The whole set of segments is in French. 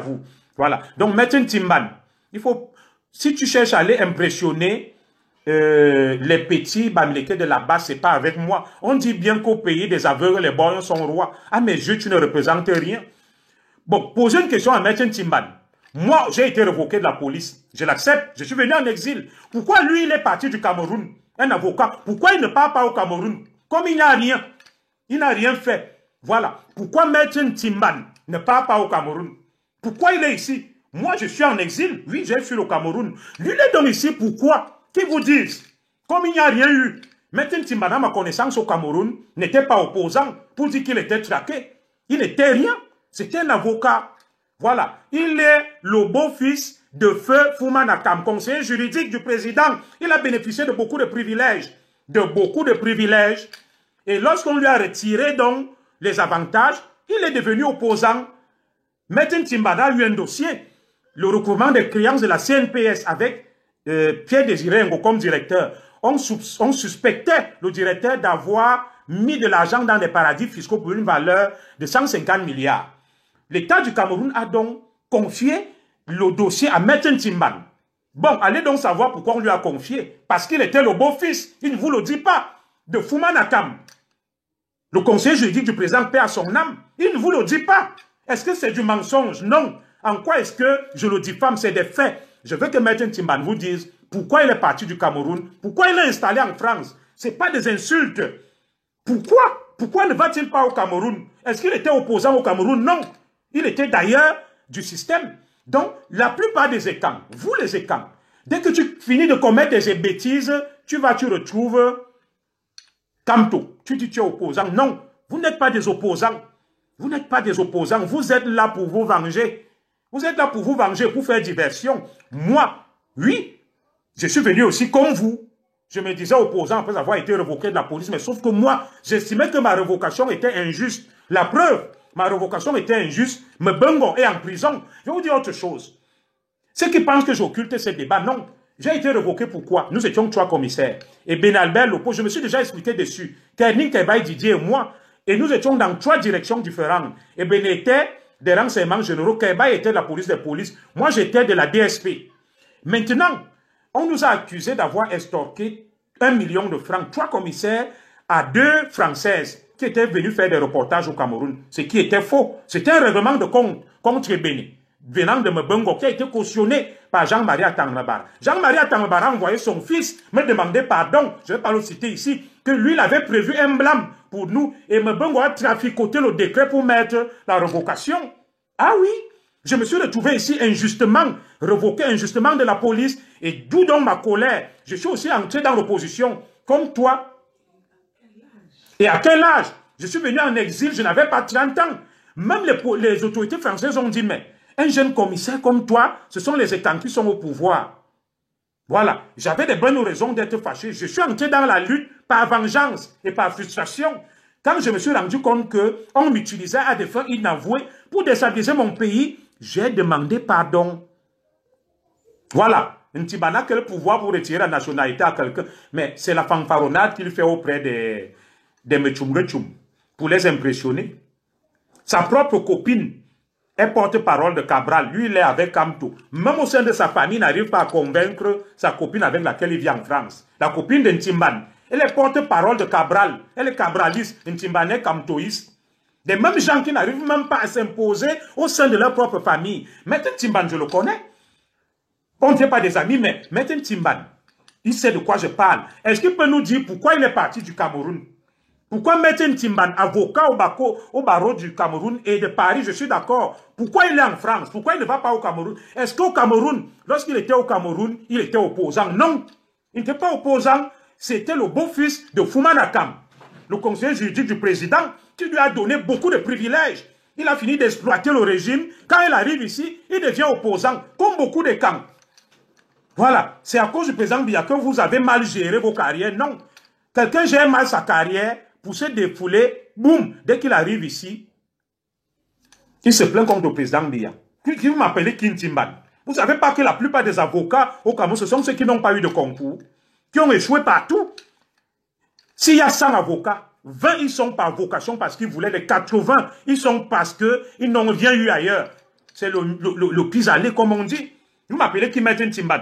vous. Voilà. Donc, Maître Timban, il faut, si tu cherches à aller impressionner les petits Bamileke de là-bas, c'est pas avec moi. On dit bien qu'au pays des aveugles, les borgnes sont rois. À mes yeux, tu ne représentes rien. Bon, posez une question à Maître Timban. Moi, j'ai été révoqué de la police. Je l'accepte. Je suis venu en exil. Pourquoi lui, il est parti du Cameroun? Un avocat. Pourquoi il ne part pas au Cameroun? Comme il n'y a rien. Il n'a rien fait. Voilà. Pourquoi Maître Timban ne part pas au Cameroun? Pourquoi il est ici? Moi, je suis en exil. Oui, j'ai fui au Cameroun. Lui, il est donc ici. Pourquoi? Qui vous disent? Comme il n'y a rien eu. Maître Timban, à ma connaissance, au Cameroun, n'était pas opposant pour dire qu'il était traqué. Il n'était rien. C'était un avocat. Voilà. Il est le beau-fils de Feu Foumanakam, conseiller juridique du président. Il a bénéficié de beaucoup de privilèges. Et lorsqu'on lui a retiré donc les avantages, il est devenu opposant. Maître Timbana a eu un dossier. Le recouvrement des créances de la CNPS avec Pierre Désiré Ngo comme directeur. On suspectait le directeur d'avoir mis de l'argent dans des paradis fiscaux pour une valeur de 150 milliards. L'État du Cameroun a donc confié le dossier à Maître Timban. Bon, allez donc savoir pourquoi on lui a confié. Parce qu'il était le beau-fils, il ne vous le dit pas, de Foumanakam. Le conseiller juridique du président paie à son âme. Il ne vous le dit pas. Est-ce que c'est du mensonge? Non. En quoi est-ce que je le diffame? C'est des faits. Je veux que Maître Timban vous dise pourquoi il est parti du Cameroun, pourquoi il est installé en France. Ce n'est pas des insultes. Pourquoi? Pourquoi ne va-t-il pas au Cameroun? Est-ce qu'il était opposant au Cameroun? Non. Il était d'ailleurs du système. Donc, la plupart des écans, vous les écans, dès que tu finis de commettre des bêtises, tu retrouves Kamto. Tu dis tu es opposant. Non, vous n'êtes pas des opposants. Vous n'êtes pas des opposants. Vous êtes là pour vous venger. Vous êtes là pour vous venger, pour faire diversion. Moi, oui, je suis venu aussi comme vous. Je me disais opposant après avoir été révoqué de la police, mais sauf que moi, j'estimais que ma révocation était injuste. La preuve, ma révocation était injuste. Mbongo est en prison. Je vais vous dire autre chose. Ceux qui pensent que j'occulte ces débats, non. J'ai été révoqué pourquoi? Nous étions 3 commissaires. Et Benalbert Lopo, je me suis déjà expliqué dessus. Kerning, Kebaï, Didier et moi. Et nous étions dans 3 directions différentes. Et Ben était des renseignements généraux. Kebaï était de la police des polices. Moi, j'étais de la DSP. Maintenant, on nous a accusés d'avoir estorqué 1 million de francs. 3 commissaires à 2 Françaises qui étaient venues faire des reportages au Cameroun. Ce qui était faux. C'était un règlement de compte contre Béné, venant de Mbongo, qui a été cautionné par Jean-Marie Atangbara. Jean-Marie Atangbara a envoyé son fils me demander pardon, je ne vais pas le citer ici, que lui, il avait prévu un blâme pour nous, et Mbongo a traficoté le décret pour mettre la révocation. Ah oui, je me suis retrouvé ici injustement, révoqué injustement de la police, et d'où donc ma colère. Je suis aussi entré dans l'opposition, comme toi. Et à quel âge? Je suis venu en exil, je n'avais pas 30 ans. Même les autorités françaises ont dit, mais un jeune commissaire comme toi, ce sont les états qui sont au pouvoir. Voilà, j'avais des bonnes raisons d'être fâché. Je suis entré dans la lutte par vengeance et par frustration. Quand je me suis rendu compte qu'on m'utilisait à des fins inavouées pour déstabiliser mon pays, j'ai demandé pardon. Voilà, Ntibana a quel pouvoir pour retirer la nationalité à quelqu'un, mais c'est la fanfaronnade qu'il fait auprès des Mechumrechum pour les impressionner. Sa propre copine est porte-parole de Cabral. Lui, il est avec Kamto. Même au sein de sa famille, il n'arrive pas à convaincre sa copine avec laquelle il vit en France. La copine de Ntimban. Elle est porte-parole de Cabral. Elle est cabraliste. Ntimban est kamtoïste. Des mêmes gens qui n'arrivent même pas à s'imposer au sein de leur propre famille. Maître Ntimban, je le connais. On n'est pas des amis, mais Maître Ntimban, il sait de quoi je parle. Est-ce qu'il peut nous dire pourquoi il est parti du Cameroun? Pourquoi Maître Ntimban, avocat au barreau du Cameroun et de Paris, je suis d'accord. Pourquoi il est en France? Pourquoi il ne va pas au Cameroun? Est-ce qu'au Cameroun, lorsqu'il était au Cameroun, il était opposant? Non, il n'était pas opposant. C'était le beau-fils de Foumanakam, le conseiller juridique du président, qui lui a donné beaucoup de privilèges. Il a fini d'exploiter le régime. Quand il arrive ici, il devient opposant, comme beaucoup de camps. Voilà, c'est à cause du président Biya que vous avez mal géré vos carrières. Non, quelqu'un gère mal sa carrière, pour se défouler, boum, dès qu'il arrive ici, il se plaint contre le président Biya. Qui vous m'appelez Kintimban. Vous ne savez pas que la plupart des avocats au Cameroun, ce sont ceux qui n'ont pas eu de concours, qui ont échoué partout. S'il y a 100 avocats, 20 ils sont par vocation parce qu'ils voulaient, les 80 ils sont parce qu'ils n'ont rien eu ailleurs. c'est le pis-aller, comme on dit. Vous m'appelez qui met un timban.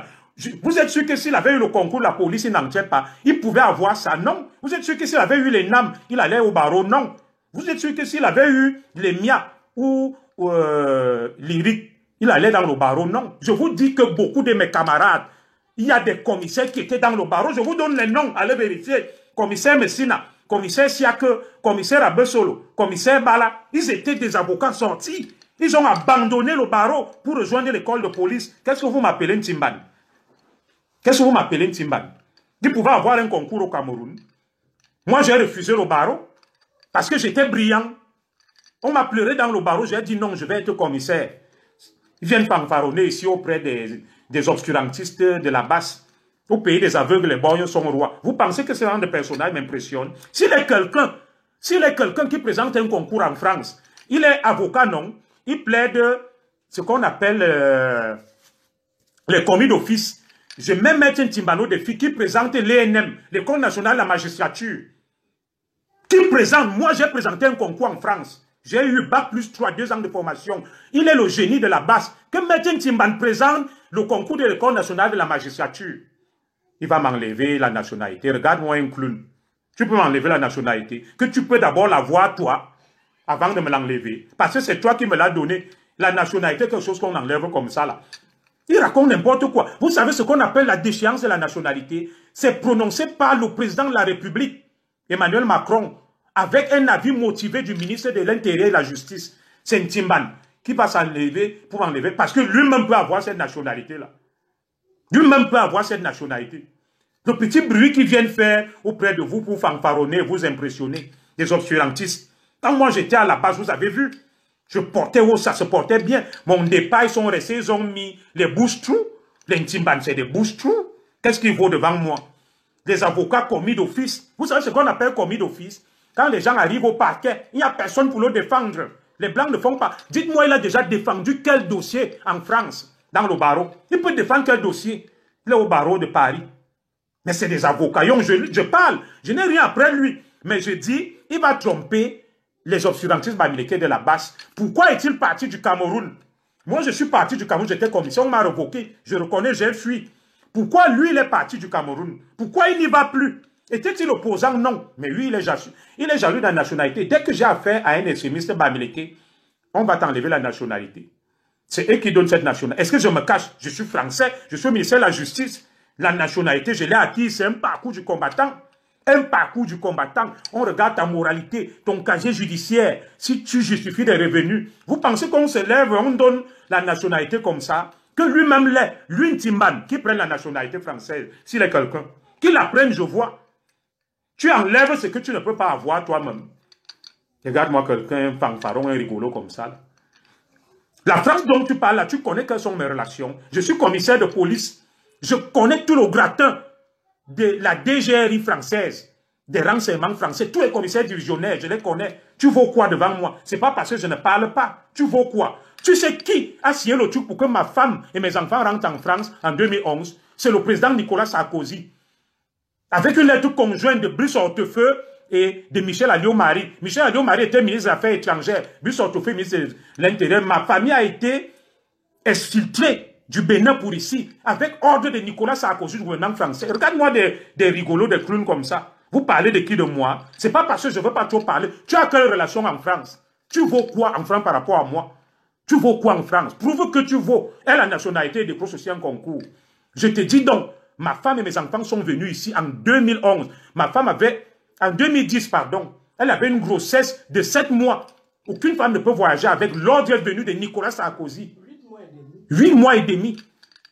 Vous êtes sûr que s'il avait eu le concours, la police, il n'en tient pas. Il pouvait avoir ça? Non. Vous êtes sûr que s'il avait eu les NAM, il allait au barreau? Non. Vous êtes sûr que s'il avait eu les MIA ou l'IRIC, il allait dans le barreau? Non. Je vous dis que beaucoup de mes camarades, il y a des commissaires qui étaient dans le barreau. Je vous donne les noms, allez vérifier. Commissaire Messina, commissaire Siake, commissaire Abesolo, commissaire Bala, ils étaient des avocats sortis. Ils ont abandonné le barreau pour rejoindre l'école de police. Qu'est-ce que vous m'appelez un Timban? Qu'est-ce que vous m'appelez un Timban? Ils pouvaient avoir un concours au Cameroun. Moi, j'ai refusé le barreau parce que j'étais brillant. On m'a pleuré dans le barreau, j'ai dit non, je vais être commissaire. Ils viennent fanfaronner ici auprès des obscurantistes de la basse. Au pays des aveugles, les borgnes sont rois. Vous pensez que ce genre de personnage m'impressionne? S'il est quelqu'un qui présente un concours en France, il est avocat, non? Il plaide ce qu'on appelle les commis d'office. Je vais même mettre un Timbano de filles qui présente l'ENM, l'École nationale de la magistrature. Qui présente, moi j'ai présenté un concours en France. J'ai eu Bac plus 3, 2 ans de formation. Il est le génie de la basse. Que Maître Timban présente le concours de l'École nationale de la magistrature. Il va m'enlever la nationalité. Regarde-moi un clown. Tu peux m'enlever la nationalité. Que tu peux d'abord l'avoir toi, avant de me l'enlever. Parce que c'est toi qui me l'as donné. La nationalité, quelque chose qu'on enlève comme ça là. Il raconte n'importe quoi. Vous savez ce qu'on appelle la déchéance de la nationalité? C'est prononcé par le président de la République, Emmanuel Macron, avec un avis motivé du ministre de l'Intérieur et de la Justice. C'est Timban qui va s'enlever pour enlever. Parce que lui-même peut avoir cette nationalité-là. Lui-même peut avoir cette nationalité. Le petit bruit qu'ils viennent faire auprès de vous pour fanfaronner, vous impressionner, des obscurantistes. Quand moi j'étais à la base, vous avez vu, je portais haut, ça se portait bien. Mon départ, ils sont restés, ils ont mis les bouches-trous. Les Timban, c'est des bouches-trous. Qu'est-ce qu'il vaut devant moi? Des avocats commis d'office. Vous savez ce qu'on appelle commis d'office? Quand les gens arrivent au parquet, il n'y a personne pour le défendre. Les Blancs ne font pas. Dites-moi, il a déjà défendu quel dossier en France, dans le barreau? Il peut défendre quel dossier? Il est au barreau de Paris. Mais c'est des avocats. Je parle. Je n'ai rien après lui. Mais je dis, il va tromper les obscurantistes bamileke de la basse. Pourquoi est-il parti du Cameroun? Moi, je suis parti du Cameroun, j'étais commissaire, on m'a revoqué. Je reconnais, j'ai fui. Pourquoi lui, il est parti du Cameroun? Pourquoi il n'y va plus? Était-il opposant? Non. Mais lui, il est jaloux de la nationalité. Dès que j'ai affaire à un extrémiste bamileke, on va t'enlever la nationalité. C'est eux qui donnent cette nationalité. Est-ce que je me cache? Je suis français, je suis ministère de la Justice. La nationalité, je l'ai acquise, c'est un parcours du combattant. Un parcours du combattant. On regarde ta moralité, ton casier judiciaire, si tu justifies des revenus. Vous pensez qu'on se lève, on donne la nationalité comme ça? Que lui-même l'est, lui Timban, qui prenne la nationalité française, s'il est quelqu'un. Qu'il la prenne, je vois. Tu enlèves ce que tu ne peux pas avoir toi-même. Regarde-moi quelqu'un, un fanfaron, un rigolo comme ça. Là. La France dont tu parles là, tu connais quelles sont mes relations. Je suis commissaire de police. Je connais tout le gratin de la DGRI française, des renseignements français, tous les commissaires divisionnaires, je les connais. Tu vaux quoi devant moi? C'est pas parce que je ne parle pas. Tu vaux quoi? Tu sais qui a signé le truc pour que ma femme et mes enfants rentrent en France en 2011? C'est le président Nicolas Sarkozy. Avec une lettre conjointe de Brice Hortefeux et de Michel Alliot-Marie. Michel Alliot-Marie était ministre des Affaires étrangères. Brice Hortefeux, ministre de l'Intérieur. Ma famille a été exfiltrée du Bénin pour ici, avec ordre de Nicolas Sarkozy, du gouvernement français. Regarde-moi des rigolos, des clowns comme ça. Vous parlez de qui de moi? C'est pas parce que je ne veux pas trop parler. Tu as quelle relation en France? Tu vaux quoi en France par rapport à moi? Tu vaux quoi en France? Prouve que tu vaux. Et la nationalité des pros aussi en concours. Je te dis donc, ma femme et mes enfants sont venus ici en 2011. Ma femme avait, en 2010, pardon, elle avait une grossesse de 7 mois. Aucune femme ne peut voyager avec l'ordre venu de Nicolas Sarkozy. 8 mois et demi.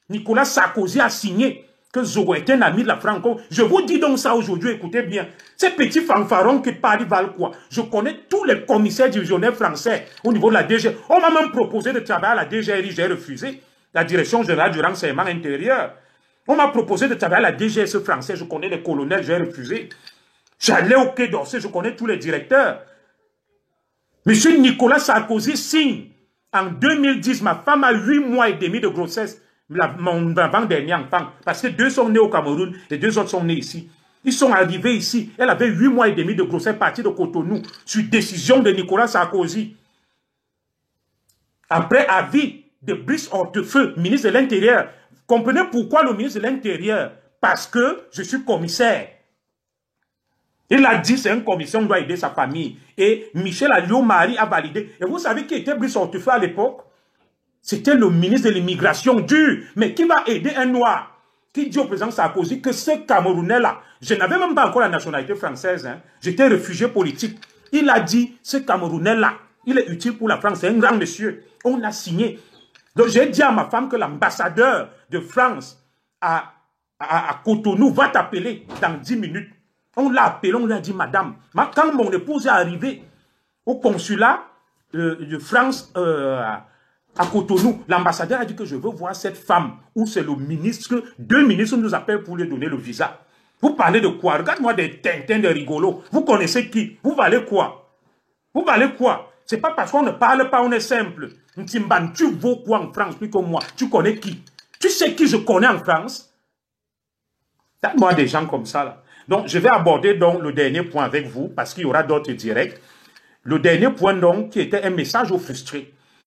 Nicolas Sarkozy a signé que Zogo est un ami de la Franco. Je vous dis donc ça aujourd'hui, écoutez bien. Ces petits fanfarons qui parlent, ils valent quoi? Je connais tous les commissaires divisionnaires français au niveau de la DG. On m'a même proposé de travailler à la DGRI, j'ai refusé. La Direction Générale du Renseignement Intérieur. On m'a proposé de travailler à la DGS français, je connais les colonels, j'ai refusé. J'allais au Quai d'Orsay, je connais tous les directeurs. Monsieur Nicolas Sarkozy signe. En 2010, ma femme a 8 mois et demi de grossesse, mon avant-dernier enfant, parce que 2 sont nés au Cameroun et 2 autres sont nés ici. Ils sont arrivés ici, elle avait 8 mois et demi de grossesse partie de Cotonou, sur décision de Nicolas Sarkozy. Après avis de Brice Hortefeux, ministre de l'Intérieur. Comprenez pourquoi le ministre de l'Intérieur? Parce que je suis commissaire. Il a dit c'est une commission, on doit aider sa famille. Et Michel Alliot-Marie a validé. Et vous savez qui était Brice Hortefeux à l'époque? C'était le ministre de l'immigration dur. Mais qui va aider un noir? Qui dit au président Sarkozy que ce Camerounais-là, je n'avais même pas encore la nationalité française, hein, j'étais réfugié politique. Il a dit, ce Camerounais-là, il est utile pour la France, c'est un grand monsieur. On a signé. Donc j'ai dit à ma femme que l'ambassadeur de France à Cotonou va t'appeler dans 10 minutes. On l'a appelé, on lui a dit, madame, quand mon épouse est arrivée au consulat de France à Cotonou, l'ambassadeur a dit que je veux voir cette femme, où c'est le ministre, 2 ministres nous appellent pour lui donner le visa. Vous parlez de quoi? Regarde-moi des tintins de rigolos. Vous connaissez qui? Vous valez quoi? Vous valez quoi? C'est pas parce qu'on ne parle pas, on est simple. Ntimban, tu vaux quoi en France plus que moi? Tu connais qui? Tu sais qui je connais en France? Donne-moi des gens comme ça là. Donc, je vais aborder donc le dernier point avec vous, parce qu'il y aura d'autres directs. Le dernier point donc, qui était un message aux frustrés.